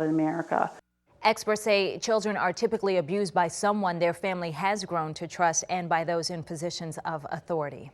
in America. Experts say children are typically abused by someone their family has grown to trust and by those in positions of authority.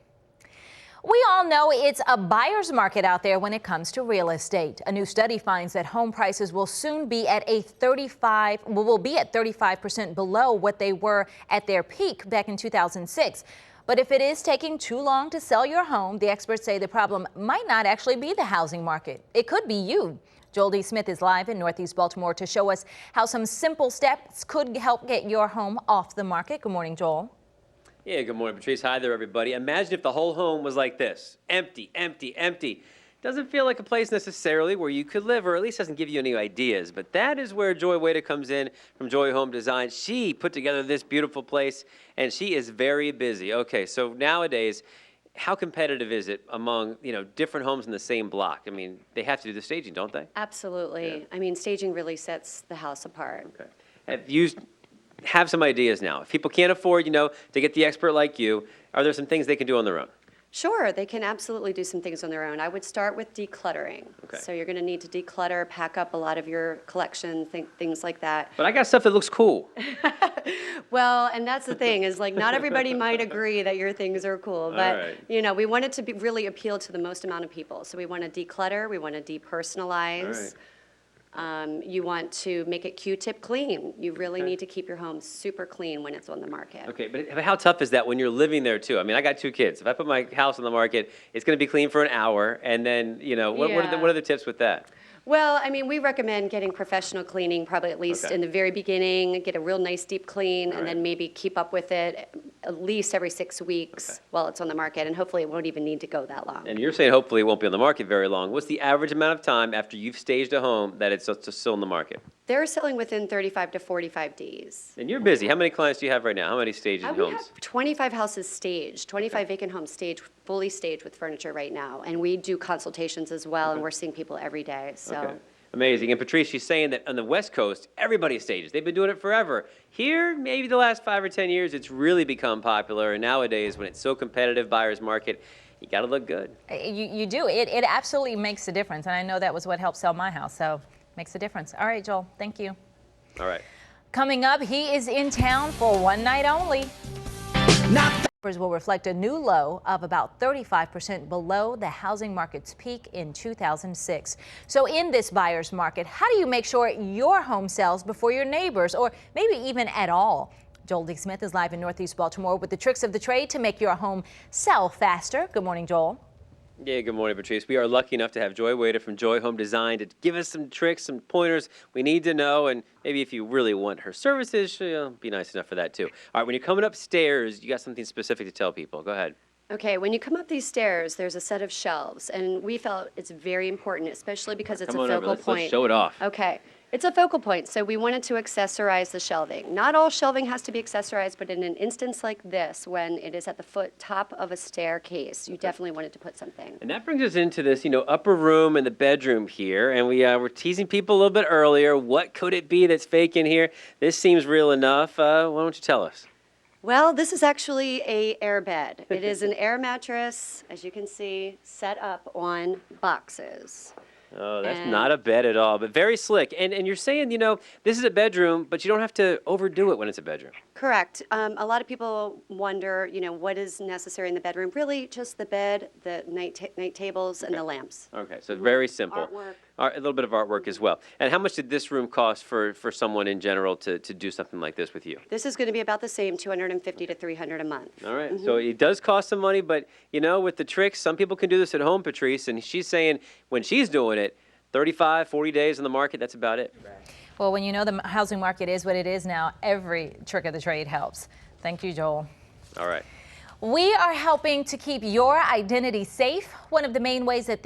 We all know it's a buyer's market out there when it comes to real estate. A new study finds that home prices will soon be at 35% below what they were at their peak back in 2006. But if it is taking too long to sell your home, the experts say the problem might not actually be the housing market. It could be you. Joel D. Smith is live in Northeast Baltimore to show us how some simple steps could help get your home off the market. Good morning, Joel. Yeah, good morning, Patrice. Hi there, everybody. Imagine if the whole home was like this. Empty, empty, empty. Doesn't feel like a place necessarily where you could live, or at least doesn't give you any ideas. But that is where Joy Waida comes in from Joy Home Design. She put together this beautiful place, and she is very busy. Okay, so nowadays, how competitive is it among, different homes in the same block? I mean, they have to do the staging, don't they? Absolutely. Yeah. I mean, staging really sets the house apart. Okay. Have some ideas now. If people can't afford, to get the expert like you, are there some things they can do on their own? Sure, they can absolutely do some things on their own. I would start with decluttering. Okay. So you're going to need to declutter, pack up a lot of your collection, things like that. But I got stuff that looks cool. Well, and that's the thing, is like not everybody might agree that your things are cool, but we want it to really appeal to the most amount of people. So we want to declutter, we want to depersonalize. You want to make it Q-tip clean. You really need to keep your home super clean when it's on the market. Okay, but how tough is that when you're living there too? I mean, I got 2 kids. If I put my house on the market, it's going to be clean for an hour, and then, what are the tips with that? Well, I mean, we recommend getting professional cleaning probably at least in the very beginning, get a real nice deep clean, and then maybe keep up with it at least every 6 weeks while it's on the market, and hopefully it won't even need to go that long. And you're saying hopefully it won't be on the market very long. What's the average amount of time after you've staged a home that it's still in the market? They're selling within 35 to 45 days. And you're busy. How many clients do you have right now? How many staged homes? We have 25 houses staged, 25 vacant homes staged, fully staged with furniture right now. And we do consultations as well, and we're seeing people every day. So. Amazing. And Patrice, she's saying that on the West Coast, everybody stages. They've been doing it forever. Here, maybe the last 5 or 10 years, it's really become popular. And nowadays, when it's so competitive, buyer's market, you got to look good. You do. It absolutely makes a difference. And I know that was what helped sell my house. So it makes a difference. All right, Joel. Thank you. All right. Coming up, he is in town for one night only. Numbers will reflect a new low of about 35% below the housing market's peak in 2006. So in this buyer's market, how do you make sure your home sells before your neighbors, or maybe even at all? Joel D. Smith is live in Northeast Baltimore with the tricks of the trade to make your home sell faster. Good morning, Joel. Yeah, good morning, Patrice. We are lucky enough to have Joy Waida from Joy Home Design to give us some tricks, some pointers we need to know, and maybe if you really want her services, she'll be nice enough for that too. All right, when you're coming upstairs, you got something specific to tell people. Go ahead. Okay, when you come up these stairs, there's a set of shelves, and we felt it's very important, especially because it's a focal point. Let's show it off. Okay. It's a focal point, so we wanted to accessorize the shelving. Not all shelving has to be accessorized, but in an instance like this, when it is at the top of a staircase, you definitely wanted to put something. And that brings us into this, upper room and the bedroom here, and we were teasing people a little bit earlier. What could it be that's fake in here? This seems real enough. Why don't you tell us? Well, this is actually an air bed. It is an air mattress, as you can see, set up on boxes. Oh, that's not a bed at all, but very slick. And you're saying, this is a bedroom, but you don't have to overdo it when it's a bedroom. Correct. A lot of people wonder, what is necessary in the bedroom. Really, just the bed, the night tables, and the lamps. Okay, so very simple. Artwork. A little bit of artwork as well. And how much did this room cost for someone in general to do something like this with you? This is going to be about the same, $250 to $300 a month. All right, so it does cost some money, but with the tricks, some people can do this at home, Patrice, and she's saying when she's doing it, 35, 40 days in the market, that's about it. Well, when the housing market is what it is now, every trick of the trade helps. Thank you, Joel. All right. We are helping to keep your identity safe. One of the main ways that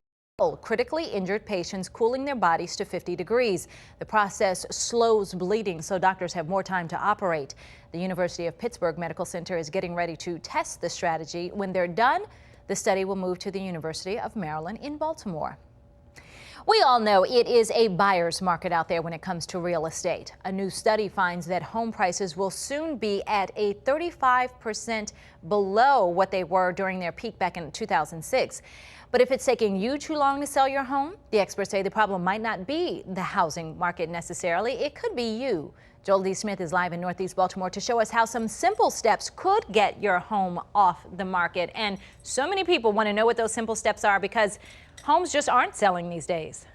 critically injured patients cooling their bodies to 50 degrees. The process slows bleeding, so doctors have more time to operate. The University of Pittsburgh Medical Center is getting ready to test the strategy. When they're done, the study will move to the University of Maryland in Baltimore. We all know it is a buyer's market out there when it comes to real estate. A new study finds that home prices will soon be at a 35% below what they were during their peak back in 2006. But if it's taking you too long to sell your home, the experts say the problem might not be the housing market necessarily. It could be you. Joel D. Smith is live in Northeast Baltimore to show us how some simple steps could get your home off the market. And so many people want to know what those simple steps are because homes just aren't selling these days.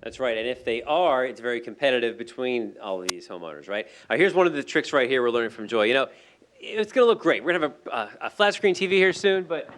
That's right, and if they are, it's very competitive between all of these homeowners, right? Here's one of the tricks right here we're learning from Joy. You know, it's going to look great. We're going to have a flat screen TV here soon, but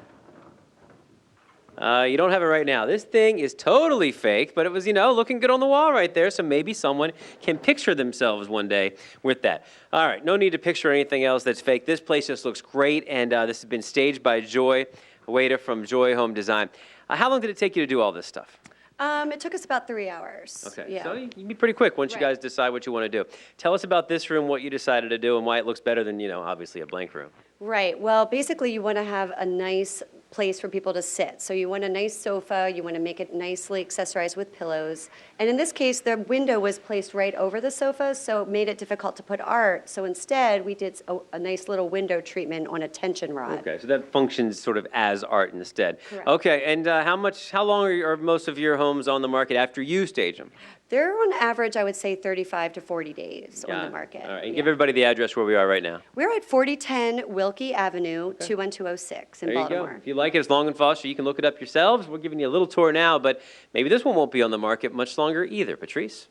you don't have it right now. This thing is totally fake, but it was, you know, looking good on the wall right there, so maybe someone can picture themselves one day with that. All right, no need to picture anything else that's fake. This place just looks great, and this has been staged by Joy, Waida from Joy Home Design. How long did it take you to do all this stuff? It took us about 3 hours. Okay, yeah. so you can be pretty quick once you guys decide what you want to do. Tell us about this room, what you decided to do, and why it looks better than, you know, obviously a blank room. Right. Well, basically, you want to have a nice place for people to sit. So you want a nice sofa. You want to make it nicely accessorized with pillows. And in this case, the window was placed right over the sofa, so it made it difficult to put art. So instead, we did a nice little window treatment on a tension rod. Okay, so that functions sort of as art instead. Correct. Okay, and how long are most of your homes on the market after you stage them? They're on average, I would say, 35 to 40 days on the market. All right, and give everybody the address where we are right now. We're at 4010 Wilkie Avenue, 21206 in There Baltimore. you go. If you like it, it's Long and Foster. You can look it up yourselves. We're giving you a little tour now, but maybe this one won't be on the market much longer either. Patrice?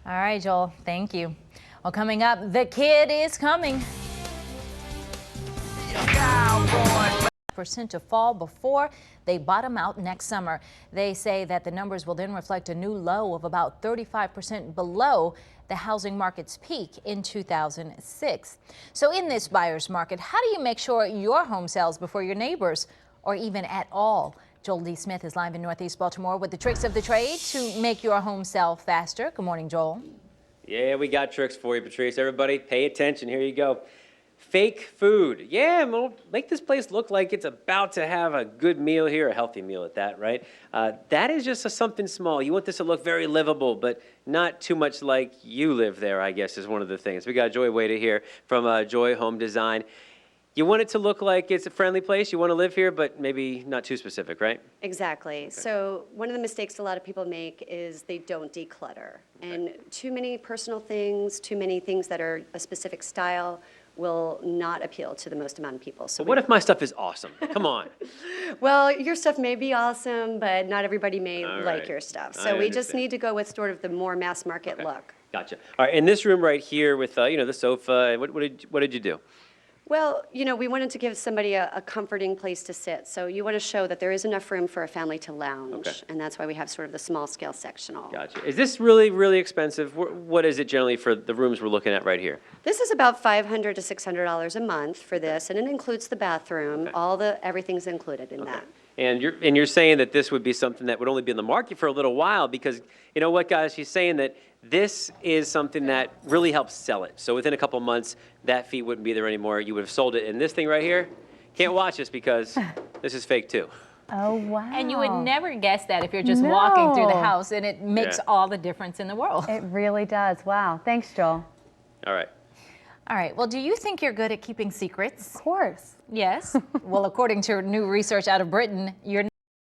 All right, Joel, thank you. Well, coming up, the kid is coming. Percent to fall before they bottom out next summer. They say that the numbers will then reflect a new low of about 35% below the housing market's peak in 2006. So in this buyer's market, how do you make sure your home sells before your neighbors or even at all? Joel D. Smith is live in Northeast Baltimore with the tricks of the trade to make your home sell faster. Good morning, Joel. Yeah, we got tricks for you, Patrice. Everybody, pay attention. Here you go. Fake food. Yeah, make this place look like it's about to have a good meal here, a healthy meal at that, right? That is just something small. You want this to look very livable, but not too much like you live there, I guess, is one of the things. We got Joy Waida here from Joy Home Design. You want it to look like it's a friendly place. You want to live here, but maybe not too specific, right? Exactly. Okay. So one of the mistakes a lot of people make is they don't declutter. Okay. And too many personal things, too many things that are a specific style will not appeal to the most amount of people. So what if my stuff is awesome? Come on. Well, your stuff may be awesome, but not everybody may like your stuff. So we just need to go with sort of the more mass market look. Gotcha. All right, in this room right here with you know, the sofa, what did you do? Well, you know, we wanted to give somebody a comforting place to sit. So you want to show that there is enough room for a family to lounge. Okay. And that's why we have sort of the small scale sectional. Gotcha. Is this really, really expensive? What is it generally for the rooms we're looking at right here? This is about $500 to $600 a month for this, and it includes the bathroom. Okay. Everything's included in that. And you're saying that this would be something that would only be in the market for a little while because, you know what, guys, she's saying that this is something that really helps sell it. So within a couple months, that fee wouldn't be there anymore. You would have sold it. And this thing right here, can't watch this because this is fake too. Oh, wow. And you would never guess that if you're just walking through the house, and it makes all the difference in the world. It really does. Wow. Thanks, Joel. All right. All right. Well, do you think you're good at keeping secrets? Of course. Yes. Well, according to new research out of Britain, you're